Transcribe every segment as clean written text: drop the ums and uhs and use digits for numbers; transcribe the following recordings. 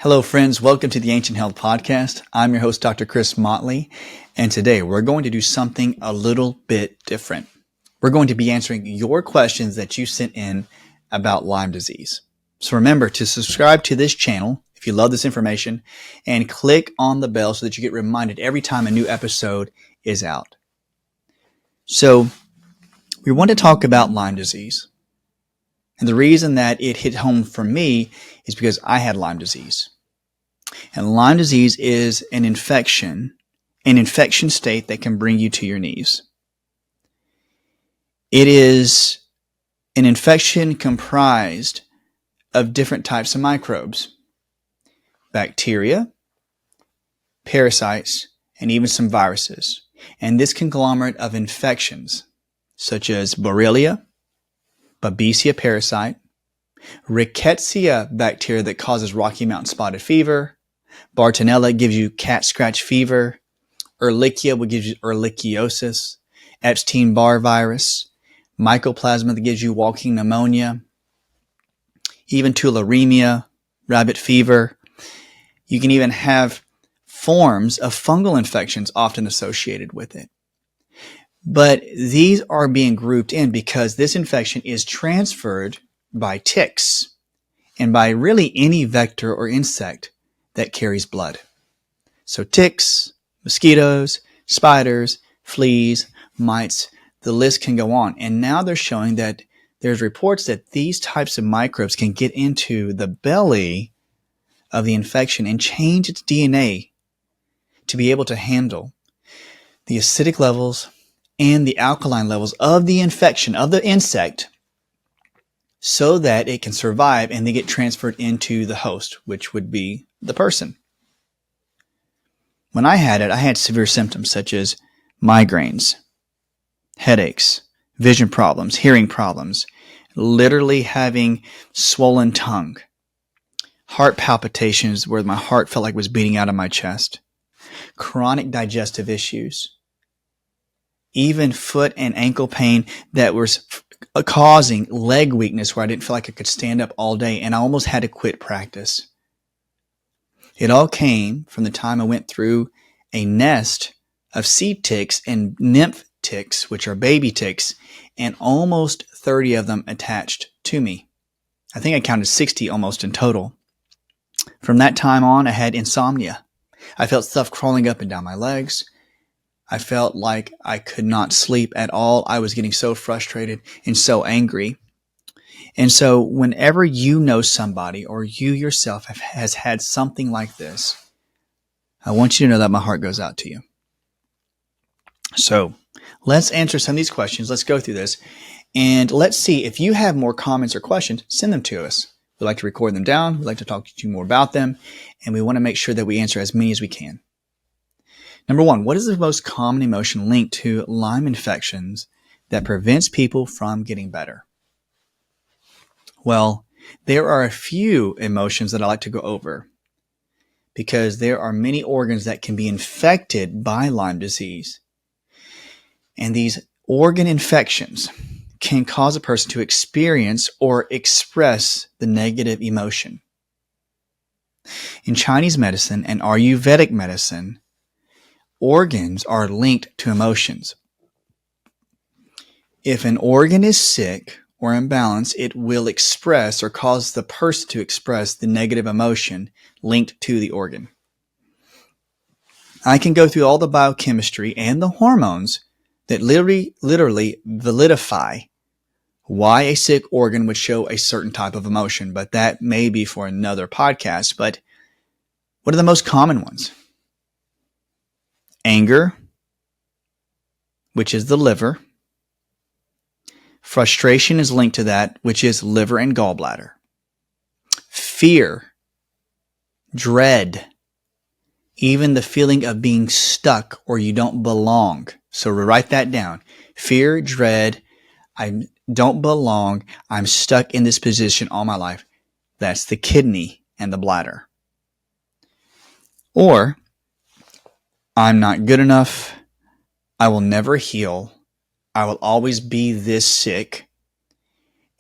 Hello, friends. Welcome to the Ancient Health Podcast. I'm your host, Dr. Chris Motley, and today we're going to do something a little bit different. We're going to be answering your questions that you sent in about Lyme disease. So remember to subscribe to this channel if you love this information and click on the bell so that you get reminded every time a new episode is out. So we want to talk about Lyme disease. And the reason that it hit home for me is because I had Lyme disease. And Lyme disease is an infection state that can bring you to your knees. It is an infection comprised of different types of microbes, bacteria, parasites, and even some viruses. And this conglomerate of infections, such as Borrelia, Babesia parasite, Rickettsia bacteria that causes Rocky Mountain spotted fever, Bartonella gives you cat scratch fever, Ehrlichia will give you ehrlichiosis, Epstein-Barr virus, Mycoplasma that gives you walking pneumonia, even tularemia, rabbit fever. You can even have forms of fungal infections often associated with it. But these are being grouped in because this infection is transferred by ticks and by really any vector or insect that carries blood. So ticks, mosquitoes, spiders, fleas, mites, the list can go on. And now they're showing that there's reports that these types of microbes can get into the belly of the infection and change its DNA to be able to handle the acidic levels and the alkaline levels of the infection of the insect so that it can survive and they get transferred into the host, which would be the person. When I had it, I had severe symptoms such as migraines, headaches, vision problems, hearing problems, literally having swollen tongue, heart palpitations where my heart felt like it was beating out of my chest, chronic digestive issues, even foot and ankle pain that was causing leg weakness where I didn't feel like I could stand up all day and I almost had to quit practice. It all came from the time I went through a nest of seed ticks and nymph ticks, which are baby ticks, and almost 30 of them attached to me. I think I counted 60 almost in total. From that time on, I had insomnia. I felt stuff crawling up and down my legs. I felt like I could not sleep at all. I was getting so frustrated and so angry. And so whenever you know somebody or you yourself has had something like this, I want you to know that my heart goes out to you. So let's answer some of these questions. Let's go through this. And let's see if you have more comments or questions, send them to us. We'd like to record them down. We'd like to talk to you more about them. And we want to make sure that we answer as many as we can. Number one, what is the most common emotion linked to Lyme infections that prevents people from getting better? Well, there are a few emotions that I like to go over because there are many organs that can be infected by Lyme disease. And these organ infections can cause a person to experience or express the negative emotion. In Chinese medicine and Ayurvedic medicine, organs are linked to emotions. If an organ is sick or imbalanced, it will express or cause the person to express the negative emotion linked to the organ. I can go through all the biochemistry and the hormones that literally validify why a sick organ would show a certain type of emotion, but that may be for another podcast. But what are the most common ones? Anger, which is the liver. Frustration is linked to that, which is liver and gallbladder. Fear, dread, even the feeling of being stuck or you don't belong. So write that down. Fear, dread, I don't belong. I'm stuck in this position all my life. That's the kidney and the bladder. Or, I'm not good enough. I will never heal. I will always be this sick.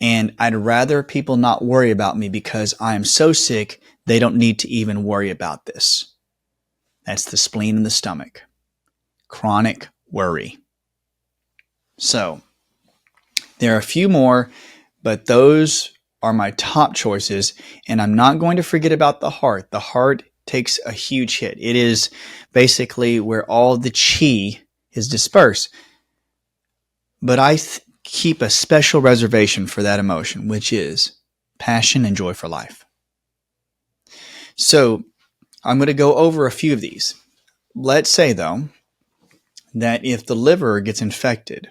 And I'd rather people not worry about me because I am so sick They don't need to even worry about this. That's the spleen and the stomach. Chronic worry. So, there are a few more, but those are my top choices, and I'm not going to forget about the heart. The heart takes a huge hit. It is basically where all the chi is dispersed. But I keep a special reservation for that emotion, which is passion and joy for life. So I'm going to go over a few of these. Let's say, though, that if the liver gets infected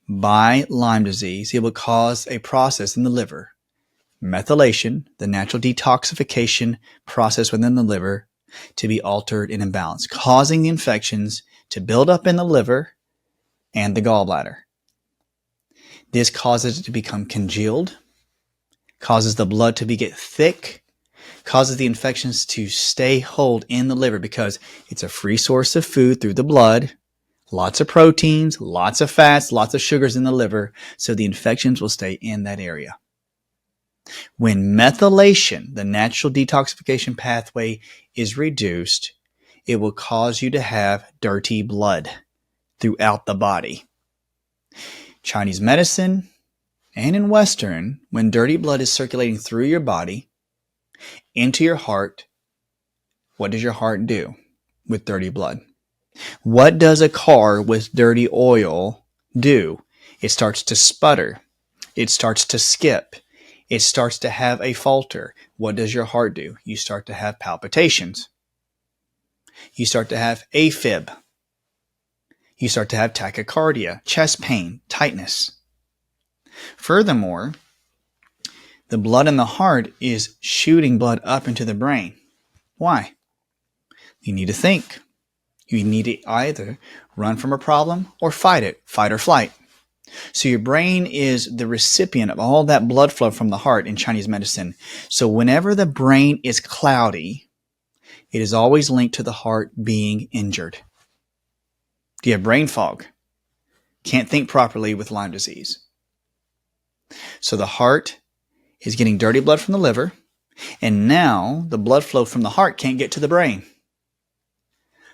by Lyme disease, it will cause a process in the liver, methylation, the natural detoxification process within the liver, to be altered and imbalanced, causing the infections to build up in the liver and the gallbladder. This causes it to become congealed, causes the blood to get thick, causes the infections to stay hold in the liver because it's a free source of food through the blood, lots of proteins, lots of fats, lots of sugars in the liver, so the infections will stay in that area. When methylation, the natural detoxification pathway, is reduced, it will cause you to have dirty blood throughout the body. Chinese medicine and in Western, when dirty blood is circulating through your body into your heart, what does your heart do with dirty blood? What does a car with dirty oil do? It starts to sputter. It starts to skip. It starts to have a falter. What does your heart do? You start to have palpitations. You start to have AFib. You start to have tachycardia, chest pain, tightness. Furthermore, the blood in the heart is shooting blood up into the brain. Why? You need to think. You need to either run from a problem or fight it, fight or flight. So your brain is the recipient of all that blood flow from the heart in Chinese medicine. So whenever the brain is cloudy, it is always linked to the heart being injured. Do you have brain fog? Can't think properly with Lyme disease. So the heart is getting dirty blood from the liver, and now the blood flow from the heart can't get to the brain.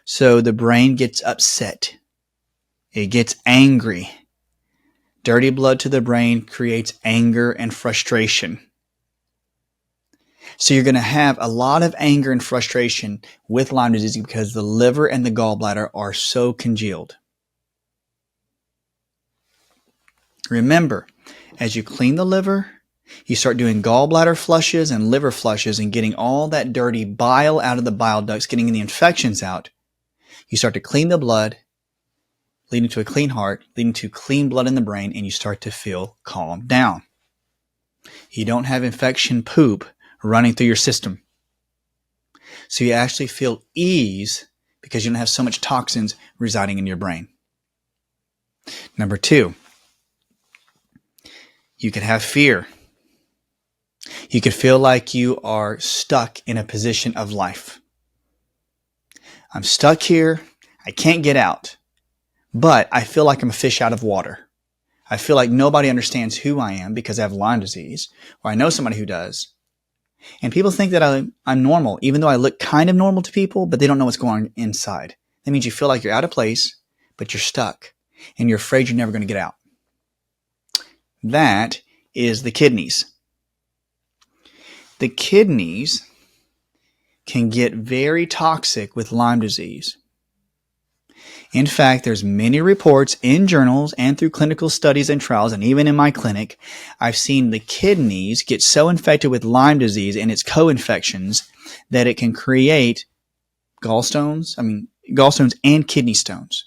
So the brain gets upset. It gets angry. Dirty blood to the brain creates anger and frustration. So you're going to have a lot of anger and frustration with Lyme disease because the liver and the gallbladder are so congealed. Remember, as you clean the liver, you start doing gallbladder flushes and liver flushes and getting all that dirty bile out of the bile ducts, getting the infections out. You start to clean the blood, leading to a clean heart, leading to clean blood in the brain, and you start to feel calmed down. You don't have infection poop running through your system. So you actually feel ease because you don't have so much toxins residing in your brain. Number 2, you could have fear. You could feel like you are stuck in a position of life. I'm stuck here. I can't get out. But I feel like I'm a fish out of water. I feel like nobody understands who I am because I have Lyme disease, or I know somebody who does. And people think that I'm normal, even though I look kind of normal to people, but they don't know what's going on inside. That means you feel like you're out of place, but you're stuck, and you're afraid you're never going to get out. That is the kidneys. The kidneys can get very toxic with Lyme disease. In fact, there's many reports in journals and through clinical studies and trials, and even in my clinic, I've seen the kidneys get so infected with Lyme disease and its co-infections that it can create gallstones and kidney stones.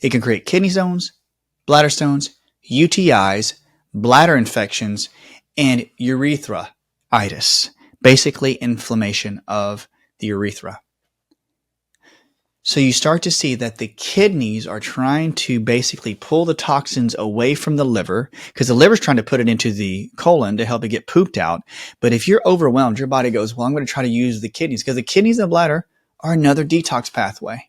It can create kidney stones, bladder stones, UTIs, bladder infections, and urethritis, basically inflammation of the urethra. So you start to see that the kidneys are trying to basically pull the toxins away from the liver because the liver's trying to put it into the colon to help it get pooped out. But if you're overwhelmed, your body goes, well, I'm going to try to use the kidneys because the kidneys and the bladder are another detox pathway.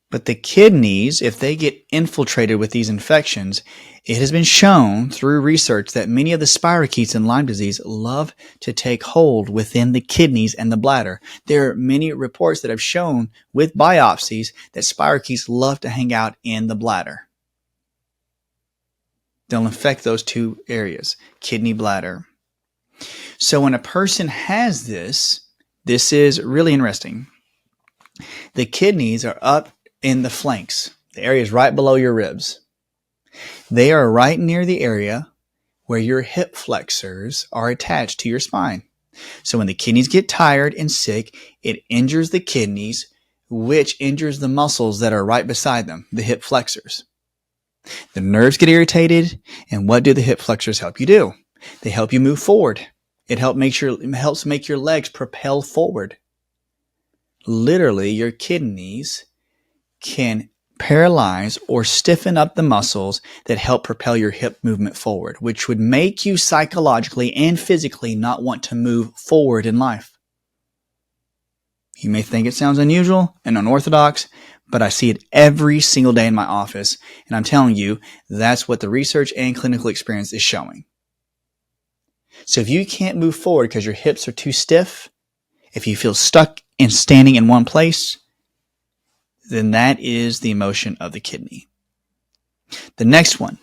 But the kidneys, if they get infiltrated with these infections, It has been shown through research that many of the spirochetes in Lyme disease love to take hold within the kidneys and the bladder. There are many reports that have shown with biopsies that spirochetes love to hang out in the bladder. They'll infect those two areas, kidney, bladder. So when a person has this is really interesting. The kidneys are up in the flanks. The area is right below your ribs. They are right near the area where your hip flexors are attached to your spine. So when the kidneys get tired and sick, it injures the kidneys, which injures the muscles that are right beside them, the hip flexors. The nerves get irritated, and what do the hip flexors help you do? They help you move forward. It helps make your legs propel forward. Literally, your kidneys can paralyze or stiffen up the muscles that help propel your hip movement forward, which would make you psychologically and physically not want to move forward in life. You may think it sounds unusual and unorthodox, but I see it every single day in my office, and I'm telling you, that's what the research and clinical experience is showing. So if you can't move forward because your hips are too stiff, if you feel stuck and standing in one place, then that is the emotion of the kidney. The next one,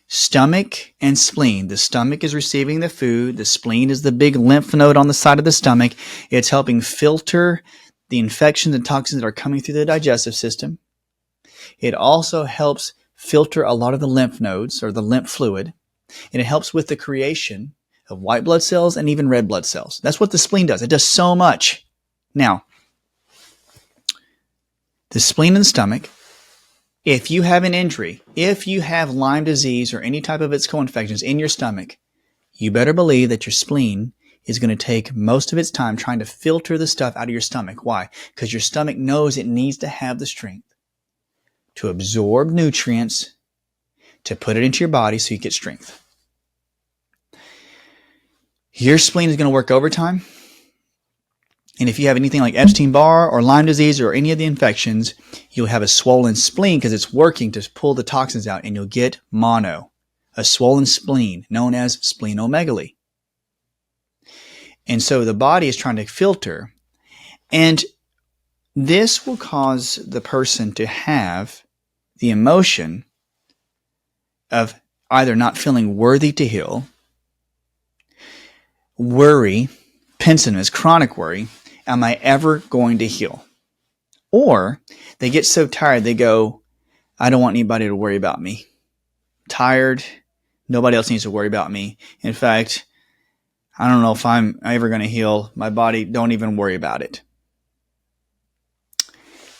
stomach and spleen. The stomach is receiving the food. The spleen is the big lymph node on the side of the stomach. It's helping filter the infections and toxins that are coming through the digestive system. It also helps filter a lot of the lymph nodes or the lymph fluid. And it helps with the creation of white blood cells and even red blood cells. That's what the spleen does. It does so much. Now, the spleen and the stomach, if you have an injury, if you have Lyme disease or any type of its co-infections in your stomach, you better believe that your spleen is going to take most of its time trying to filter the stuff out of your stomach. Why? Because your stomach knows it needs to have the strength to absorb nutrients, to put it into your body so you get strength. Your spleen is going to work overtime. And if you have anything like Epstein-Barr or Lyme disease or any of the infections, you'll have a swollen spleen because it's working to pull the toxins out, and you'll get mono, a swollen spleen known as splenomegaly. And so the body is trying to filter, and this will cause the person to have the emotion of either not feeling worthy to heal, worry, pensiveness, chronic worry, am I ever going to heal? Or they get so tired, they go, I don't want anybody to worry about me. Tired, nobody else needs to worry about me. In fact, I don't know if I'm ever going to heal. My body, don't even worry about it.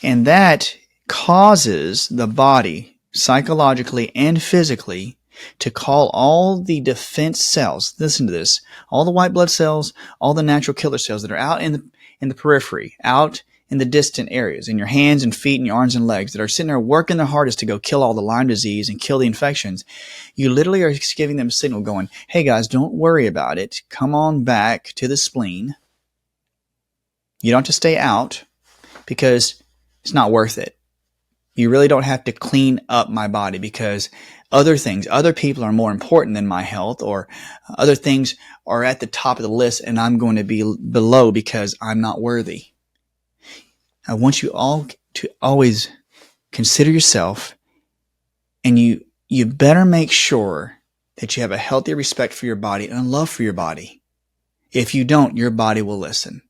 And that causes the body, psychologically and physically, to call all the defense cells, listen to this, all the white blood cells, all the natural killer cells that are out in the periphery, out in the distant areas, in your hands and feet and your arms and legs that are sitting there working their hardest to go kill all the Lyme disease and kill the infections. You literally are giving them a signal going, hey guys, don't worry about it. Come on back to the spleen. You don't have to stay out because it's not worth it. You really don't have to clean up my body because other things, other people are more important than my health, or other things are at the top of the list and I'm going to be below because I'm not worthy. I want you all to always consider yourself, and you better make sure that you have a healthy respect for your body and a love for your body. If you don't, your body will listen.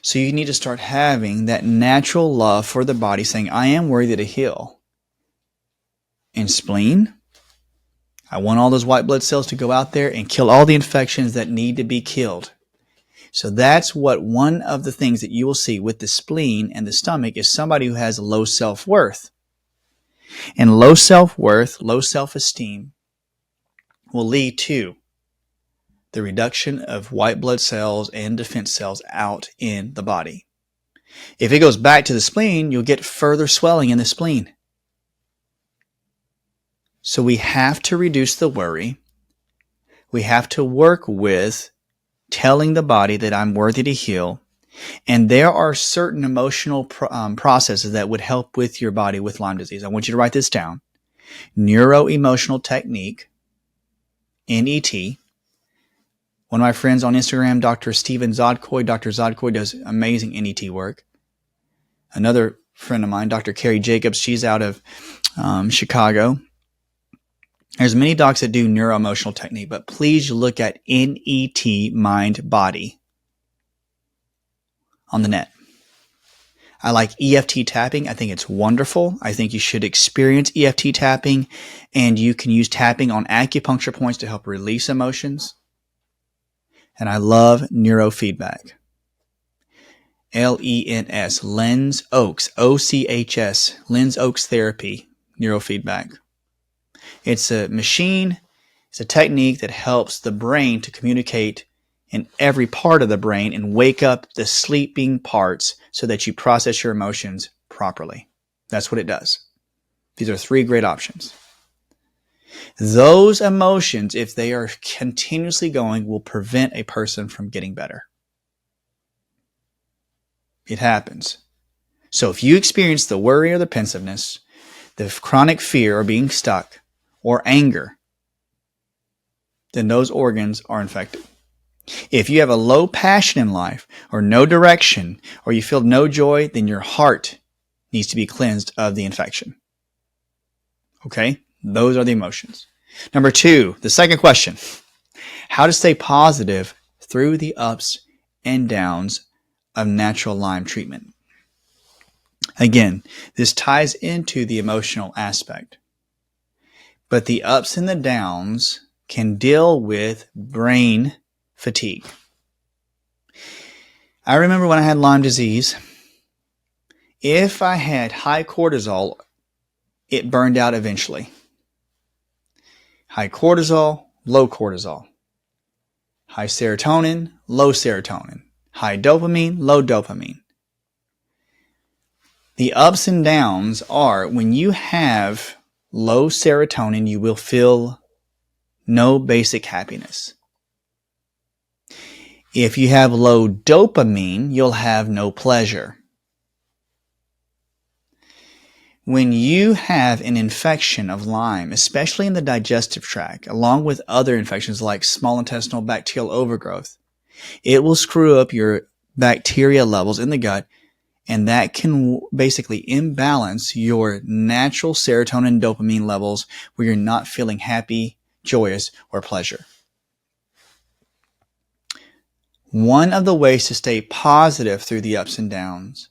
So you need to start having that natural love for the body, saying, I am worthy to heal. And spleen, I want all those white blood cells to go out there and kill all the infections that need to be killed. So that's what one of the things that you will see with the spleen and the stomach is somebody who has low self-worth. And low self-worth, low self-esteem will lead to the reduction of white blood cells and defense cells out in the body. If it goes back to the spleen, you'll get further swelling in the spleen. So we have to reduce the worry. We have to work with telling the body that I'm worthy to heal. And there are certain emotional processes that would help with your body with Lyme disease. I want you to write this down. Neuro-emotional technique, NET. One of my friends on Instagram, Dr. Steven Zodkoy. Dr. Zodkoy does amazing NET work. Another friend of mine, Dr. Carrie Jacobs, she's out of Chicago. There's many docs that do neuro-emotional technique, but please look at NET mind body on the net. I like EFT tapping. I think it's wonderful. I think you should experience EFT tapping, and you can use tapping on acupuncture points to help release emotions. And I love Neurofeedback. LENS, Lens Oaks, OCHS, Lens Oaks Therapy, Neurofeedback. It's a machine, it's a technique that helps the brain to communicate in every part of the brain and wake up the sleeping parts so that you process your emotions properly. That's what it does. These are 3 great options. Those emotions, if they are continuously going, will prevent a person from getting better. It happens. So if you experience the worry or the pensiveness, the chronic fear or being stuck, or anger, then those organs are infected. If you have a low passion in life, or no direction, or you feel no joy, then your heart needs to be cleansed of the infection. Okay? Those are the emotions. Number 2, the second question. How to stay positive through the ups and downs of natural Lyme treatment. Again, this ties into the emotional aspect. But the ups and the downs can deal with brain fatigue. I remember when I had Lyme disease, if I had high cortisol, it burned out eventually. High cortisol, low cortisol. High serotonin, low serotonin. High dopamine, low dopamine. The ups and downs are when you have low serotonin, you will feel no basic happiness. If you have low dopamine, you'll have no pleasure. When you have an infection of Lyme, especially in the digestive tract, along with other infections like small intestinal bacterial overgrowth, it will screw up your bacteria levels in the gut, and that can basically imbalance your natural serotonin and dopamine levels where you're not feeling happy, joyous, or pleasure. One of the ways to stay positive through the ups and downs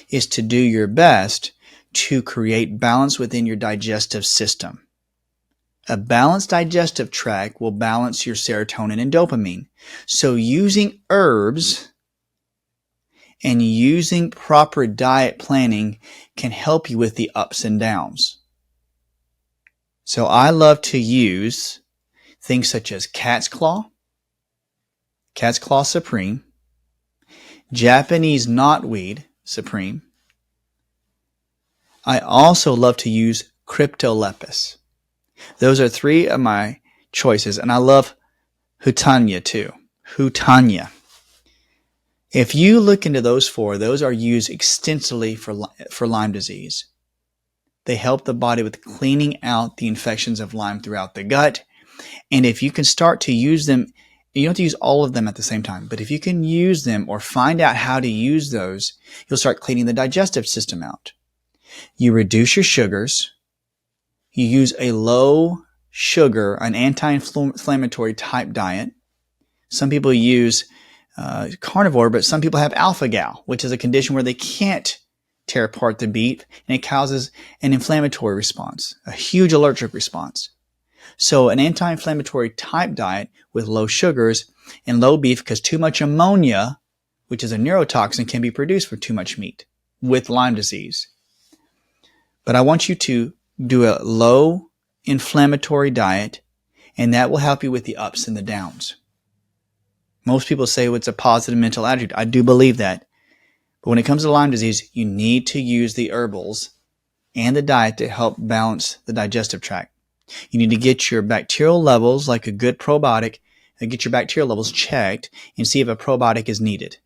is to do your best to create balance within your digestive system. A balanced digestive tract will balance your serotonin and dopamine. So using herbs and using proper diet planning can help you with the ups and downs. So I love to use things such as cat's claw supreme, Japanese knotweed supreme. I also love to use cryptolepis. Those are 3 of my choices, and I love Hutanya too. Hutanya. If you look into those 4, those are used extensively for Lyme disease. They help the body with cleaning out the infections of Lyme throughout the gut. And if you can start to use them, you don't have to use all of them at the same time, but if you can use them or find out how to use those, you'll start cleaning the digestive system out. You reduce your sugars. You use a low sugar, an anti-inflammatory type diet. Some people use carnivore, but some people have alpha-gal, which is a condition where they can't tear apart the beef, and it causes an inflammatory response, a huge allergic response. So an anti-inflammatory type diet with low sugars and low beef, because too much ammonia, which is a neurotoxin, can be produced from too much meat with Lyme disease. But I want you to do a low inflammatory diet, and that will help you with the ups and the downs. Most people say it's a positive mental attitude. I do believe that. But when it comes to Lyme disease, you need to use the herbals and the diet to help balance the digestive tract. You need to get your bacterial levels, like a good probiotic, and get your bacterial levels checked and see if a probiotic is needed.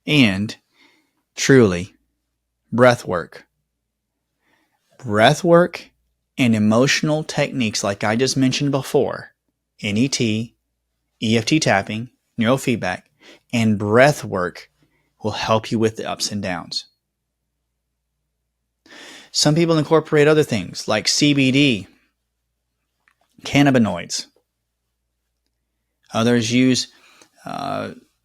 And truly, breath work. breath work and emotional techniques like I just mentioned before, NET, EFT tapping, neurofeedback, and breath work will help you with the ups and downs. Some people incorporate other things like CBD, cannabinoids. Others use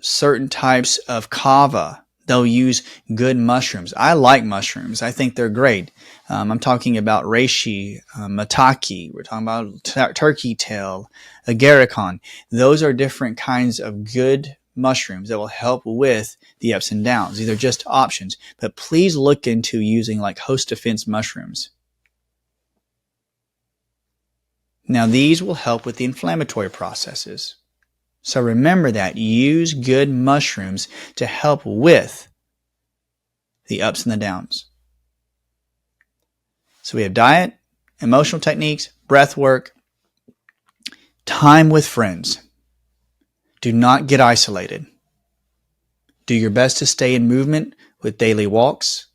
certain types of kava. They'll use good mushrooms. I like mushrooms. I think they're great. I'm talking about reishi, maitake. We're talking about turkey tail, agarikon. Those are different kinds of good mushrooms that will help with the ups and downs. These are just options. But please look into using like host defense mushrooms. Now, these will help with the inflammatory processes. So remember that. Use good mushrooms to help with the ups and the downs. So we have diet, emotional techniques, breath work, time with friends. Do not get isolated. Do your best to stay in movement with daily walks.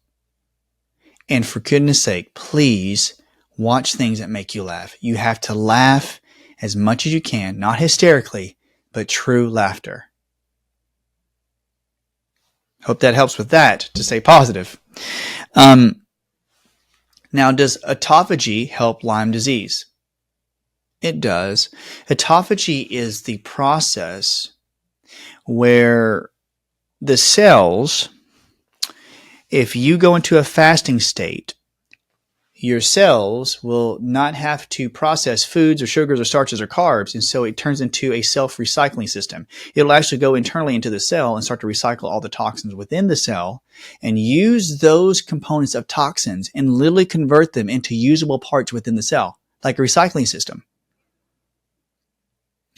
And for goodness sake, please watch things that make you laugh. You have to laugh as much as you can, not hysterically, but true laughter. Hope that helps with that, to stay positive. Now, does autophagy help Lyme disease? It does. Autophagy is the process where the cells, if you go into a fasting state, your cells will not have to process foods or sugars or starches or carbs, and so it turns into a self-recycling system. It'll actually go internally into the cell and start to recycle all the toxins within the cell and use those components of toxins and literally convert them into usable parts within the cell, like a recycling system.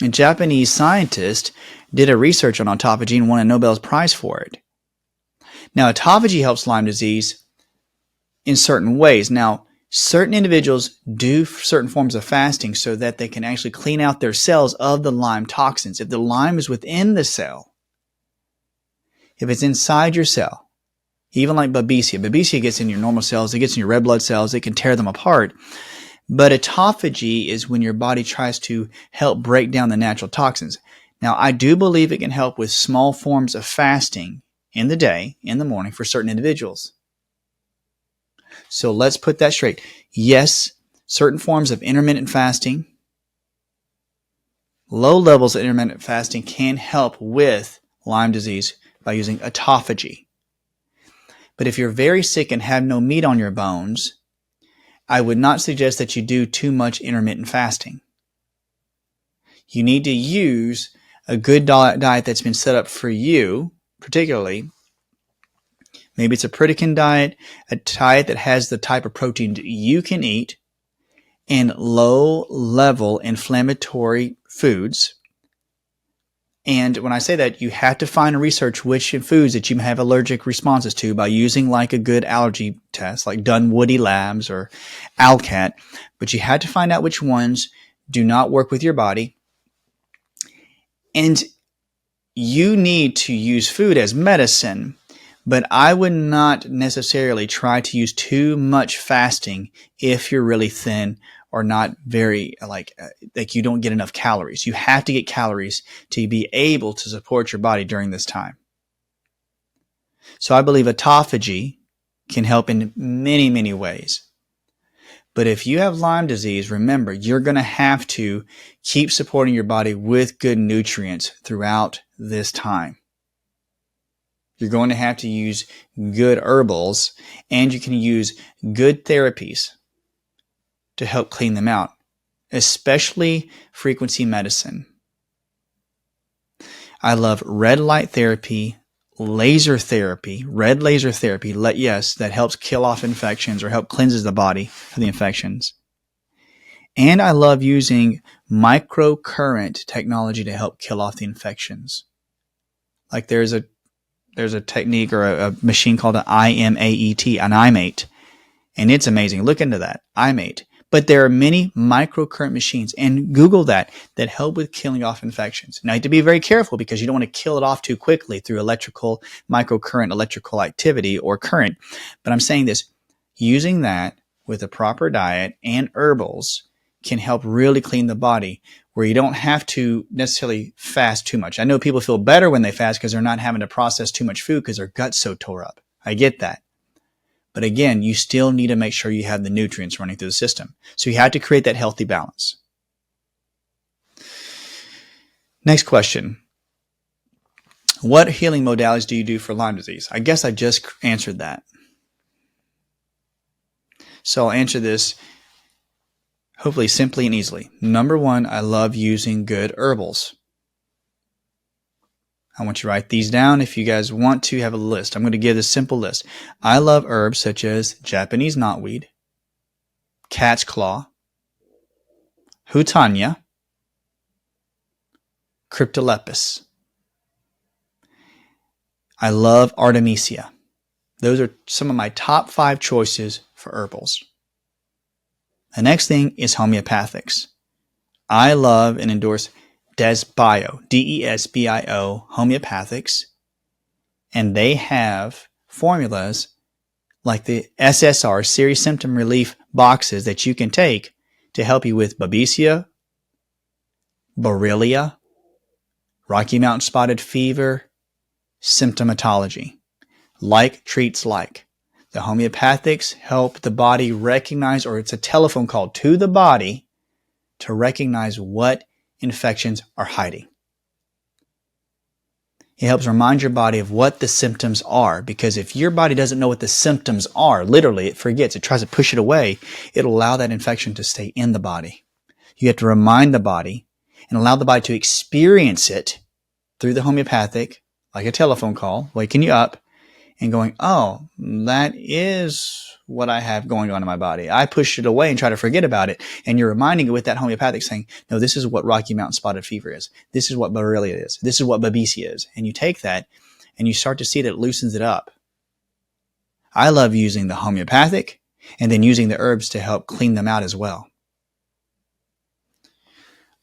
A Japanese scientist did a research on autophagy and won a Nobel Prize for it. Now, autophagy helps Lyme disease in certain ways. Now, certain individuals do certain forms of fasting so that they can actually clean out their cells of the Lyme toxins. If the Lyme is within the cell, if it's inside your cell, even like Babesia gets in your normal cells, it gets in your red blood cells, it can tear them apart. But autophagy is when your body tries to help break down the natural toxins. Now, I do believe it can help with small forms of fasting in the day, in the morning, for certain individuals. So let's put that straight. Yes, certain forms of intermittent fasting, low levels of intermittent fasting can help with Lyme disease by using autophagy. But if you're very sick and have no meat on your bones, I would not suggest that you do too much intermittent fasting. You need to use a good diet that's been set up for you, particularly. Maybe it's a Pritikin diet, a diet that has the type of protein you can eat, and low-level inflammatory foods. And when I say that, you have to find and research which foods that you have allergic responses to by using like a good allergy test, like Dunwoody Labs or ALCAT. But you have to find out which ones do not work with your body. And you need to use food as medicine. But I would not necessarily try to use too much fasting if you're really thin or not very, like you don't get enough calories. You have to get calories to be able to support your body during this time. So I believe autophagy can help in many, many ways. But if you have Lyme disease, remember, you're going to have to keep supporting your body with good nutrients throughout this time. You're going to have to use good herbals, and you can use good therapies to help clean them out, especially frequency medicine. I love red light therapy, laser therapy, red laser therapy, yes, that helps kill off infections or help cleanses the body from the infections. And I love using microcurrent technology to help kill off the infections. Like there's a technique or a machine called an IMAET, an IMATE, and it's amazing. Look into that, IMATE. But there are many microcurrent machines, and Google that help with killing off infections. Now, you have to be very careful because you don't want to kill it off too quickly through microcurrent electrical activity or current. But I'm saying this, using that with a proper diet and herbals can help really clean the body, where you don't have to necessarily fast too much. I know people feel better when they fast because they're not having to process too much food because their gut's so tore up. I get that. But again, you still need to make sure you have the nutrients running through the system. So you have to create that healthy balance. Next question. What healing modalities do you do for Lyme disease? I guess I just answered that. So I'll answer this hopefully simply and easily. Number one, I love using good herbals. I want you to write these down if you guys want to have a list. I'm going to give this simple list. I love herbs such as Japanese knotweed, cat's claw, hutania, cryptolepis. I love Artemisia. Those are some of my top 5 choices for herbals. The next thing is homeopathics. I love and endorse Desbio, D-E-S-B-I-O, homeopathics. And they have formulas like the SSR, Series Symptom Relief boxes that you can take to help you with Babesia, Borrelia, Rocky Mountain Spotted Fever, symptomatology. Like treats like. The homeopathics help the body recognize, or it's a telephone call to the body to recognize what infections are hiding. It helps remind your body of what the symptoms are, because if your body doesn't know what the symptoms are, literally it forgets, it tries to push it away, it'll allow that infection to stay in the body. You have to remind the body and allow the body to experience it through the homeopathic, like a telephone call, waking you up and going, oh, that is what I have going on in my body. I pushed it away and try to forget about it. And you're reminding it with that homeopathic saying, no, this is what Rocky Mountain Spotted Fever is. This is what Borrelia is. This is what Babesia is. And you take that and you start to see that it loosens it up. I love using the homeopathic and then using the herbs to help clean them out as well.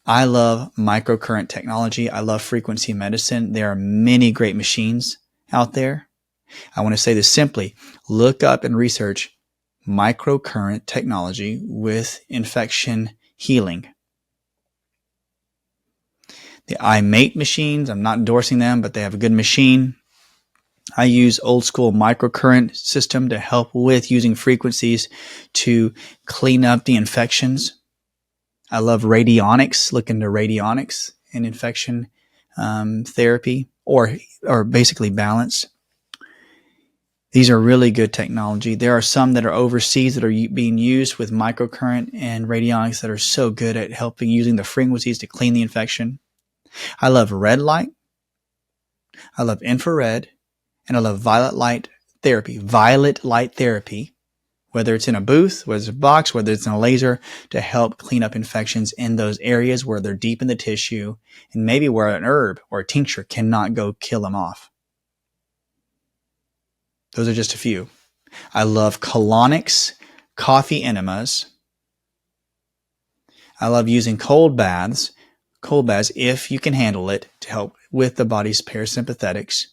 I love microcurrent technology. I love frequency medicine. There are many great machines out there. I want to say this simply. Look up and research microcurrent technology with infection healing. The iMate machines, I'm not endorsing them, but they have a good machine. I use old school microcurrent system to help with using frequencies to clean up the infections. I love radionics. Look into radionics in infection therapy or basically balance. These are really good technology. There are some that are overseas that are being used with microcurrent and radionics that are so good at helping using the frequencies to clean the infection. I love red light. I love infrared. And I love violet light therapy. Violet light therapy, whether it's in a booth, whether it's a box, whether it's in a laser, to help clean up infections in those areas where they're deep in the tissue and maybe where an herb or a tincture cannot go kill them off. Those are just a few. I love colonics, coffee enemas. I love using cold baths if you can handle it, to help with the body's parasympathetics.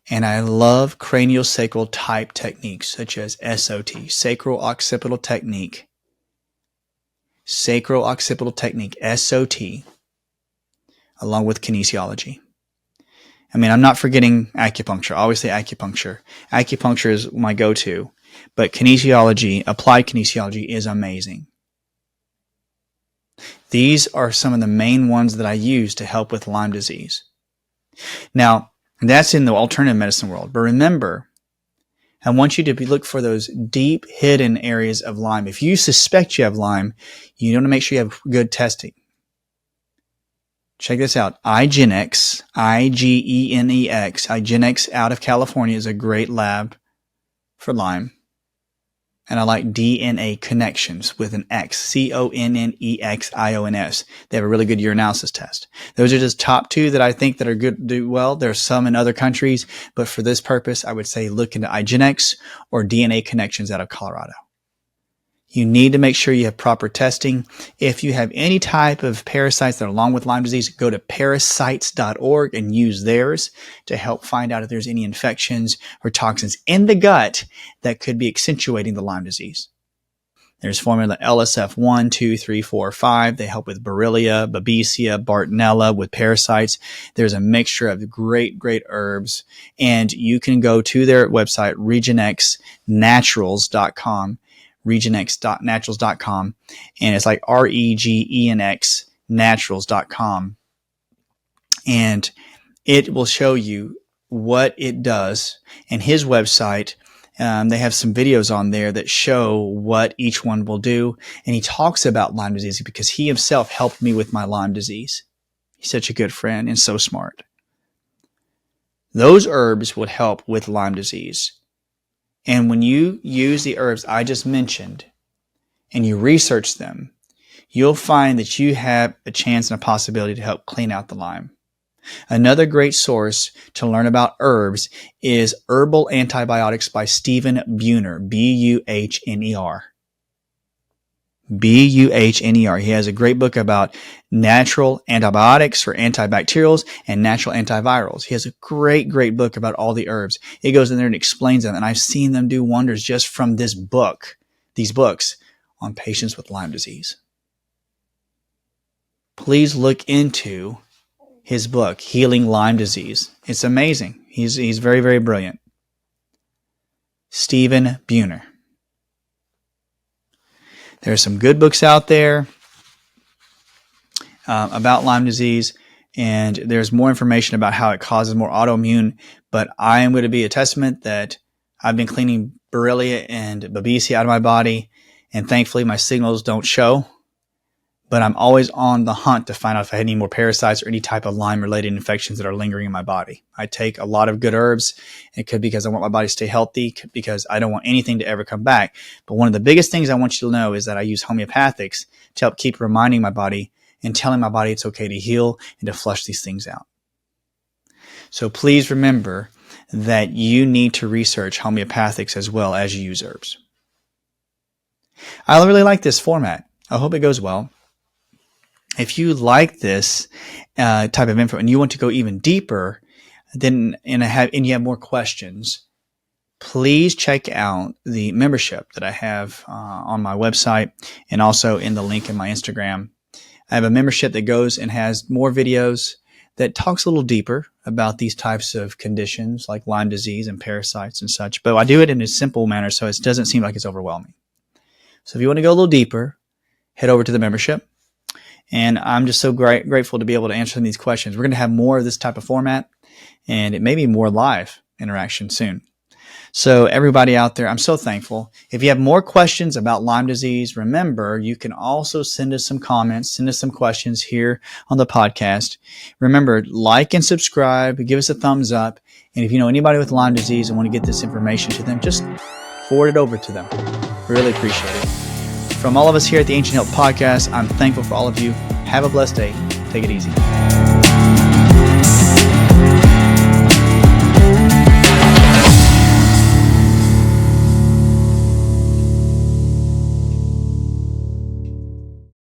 And I love craniosacral type techniques such as SOT, sacro-occipital technique, SOT, along with kinesiology. I mean, I'm not forgetting acupuncture. I always say acupuncture. Acupuncture is my go-to, but kinesiology, applied kinesiology, is amazing. These are some of the main ones that I use to help with Lyme disease. Now, that's in the alternative medicine world. But remember, I want you to look for those deep hidden areas of Lyme. If you suspect you have Lyme, you want to make sure you have good testing. Check this out. IGeneX, IGENEX. IGeneX out of California is a great lab for Lyme. And I like DNA Connections with an X, CONNEXIONS. They have a really good urinalysis test. Those are just top 2 that I think that are good, do well. There's some in other countries, but for this purpose, I would say look into IGeneX or DNA Connections out of Colorado. You need to make sure you have proper testing. If you have any type of parasites that are along with Lyme disease, go to parasites.org and use theirs to help find out if there's any infections or toxins in the gut that could be accentuating the Lyme disease. There's formula LSF 1, 2, 3, 4, 5. They help with Borrelia, Babesia, Bartonella with parasites. There's a mixture of great herbs. And you can go to their website, regenxnaturals.com, regenxnaturals.com. And it's like REGENX naturals.com. And it will show you what it does. And his website, they have some videos on there that show what each one will do. And he talks about Lyme disease because he himself helped me with my Lyme disease. He's such a good friend and so smart. Those herbs would help with Lyme disease. And when you use the herbs I just mentioned and you research them, you'll find that you have a chance and a possibility to help clean out the Lyme. Another great source to learn about herbs is Herbal Antibiotics by Stephen Buhner, Buhner. Buhner. He has a great book about natural antibiotics for antibacterials and natural antivirals. He has a great book about all the herbs. He goes in there and explains them, and I've seen them do wonders just from these books on patients with Lyme disease. Please look into his book, Healing Lyme Disease. It's amazing. He's very brilliant. Stephen Buhner. There are some good books out there about Lyme disease, and there's more information about how it causes more autoimmune. But I am going to be a testament that I've been cleaning Borrelia and Babesia out of my body, and thankfully my signals don't show. But I'm always on the hunt to find out if I had any more parasites or any type of Lyme-related infections that are lingering in my body. I take a lot of good herbs. It could be because I want my body to stay healthy, because I don't want anything to ever come back. But one of the biggest things I want you to know is that I use homeopathics to help keep reminding my body and telling my body it's okay to heal and to flush these things out. So please remember that you need to research homeopathics as well as you use herbs. I really like this format. I hope it goes well. If you like this type of info and you want to go even deeper, and you have more questions, please check out the membership that I have on my website and also in the link in my Instagram. I have a membership that goes and has more videos that talks a little deeper about these types of conditions like Lyme disease and parasites and such. But I do it in a simple manner so it doesn't seem like it's overwhelming. So if you want to go a little deeper, head over to the membership. And I'm just so grateful to be able to answer these questions. We're going to have more of this type of format, and it may be more live interaction soon. So everybody out there, I'm so thankful. If you have more questions about Lyme disease, remember, you can also send us some comments, send us some questions here on the podcast. Remember, like and subscribe, give us a thumbs up. And if you know anybody with Lyme disease and want to get this information to them, just forward it over to them. Really appreciate it. From all of us here at the Ancient Health Podcast, I'm thankful for all of you. Have a blessed day. Take it easy.